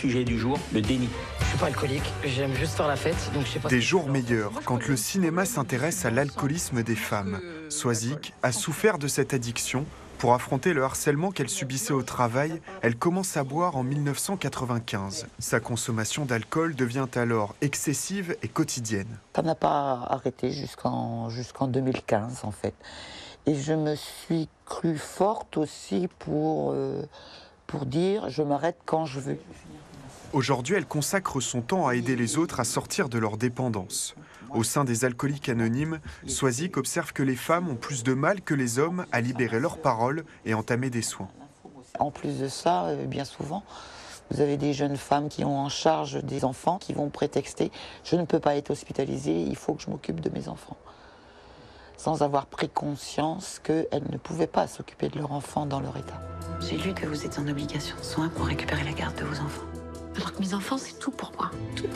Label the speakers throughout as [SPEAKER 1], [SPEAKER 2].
[SPEAKER 1] sujet du jour, le déni.
[SPEAKER 2] Je suis pas alcoolique, j'aime juste faire la fête, donc je sais pas...
[SPEAKER 3] Des jours meilleurs, quand le cinéma s'intéresse à l'alcoolisme des femmes. Soisig a souffert de cette addiction. Pour affronter le harcèlement qu'elle subissait au travail, elle commence à boire en 1995. Sa consommation d'alcool devient alors excessive et quotidienne.
[SPEAKER 4] Ça n'a pas arrêté jusqu'en 2015 en fait. Et je me suis crue forte aussi pour dire je m'arrête quand je veux.
[SPEAKER 3] Aujourd'hui, elle consacre son temps à aider les autres à sortir de leur dépendance. Au sein des alcooliques anonymes, Soisig observe que les femmes ont plus de mal que les hommes à libérer leurs paroles et entamer des soins.
[SPEAKER 4] En plus de ça, bien souvent, vous avez des jeunes femmes qui ont en charge des enfants qui vont prétexter « je ne peux pas être hospitalisée, il faut que je m'occupe de mes enfants ». Sans avoir pris conscience qu'elles ne pouvaient pas s'occuper de leur enfant dans leur état.
[SPEAKER 5] J'ai lu que vous êtes en obligation de soins pour récupérer la garde de vos enfants. Alors que mes enfants, c'est tout pour moi, tout.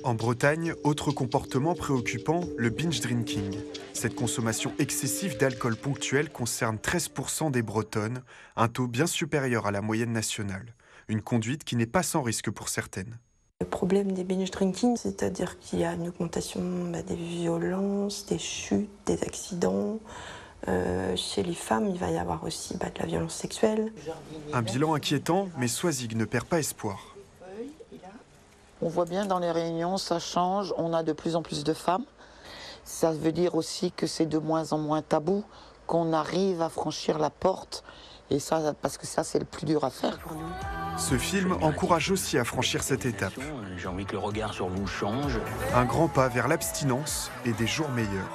[SPEAKER 3] En Bretagne, autre comportement préoccupant, le binge drinking. Cette consommation excessive d'alcool ponctuel concerne 13% des Bretonnes, un taux bien supérieur à la moyenne nationale. Une conduite qui n'est pas sans risque pour certaines.
[SPEAKER 6] Le problème des binge drinking, c'est-à-dire qu'il y a une augmentation des violences, des chutes, des accidents. Chez les femmes, il va y avoir aussi de la violence sexuelle.
[SPEAKER 3] Un bilan inquiétant, mais Soisig ne perd pas espoir.
[SPEAKER 4] On voit bien dans les réunions, ça change, on a de plus en plus de femmes. Ça veut dire aussi que c'est de moins en moins tabou, qu'on arrive à franchir la porte. Et ça, parce que ça, c'est le plus dur à faire pour nous.
[SPEAKER 3] Ce film encourage aussi à franchir cette étape.
[SPEAKER 1] J'ai envie que le regard sur vous change.
[SPEAKER 3] Un grand pas vers l'abstinence et des jours meilleurs.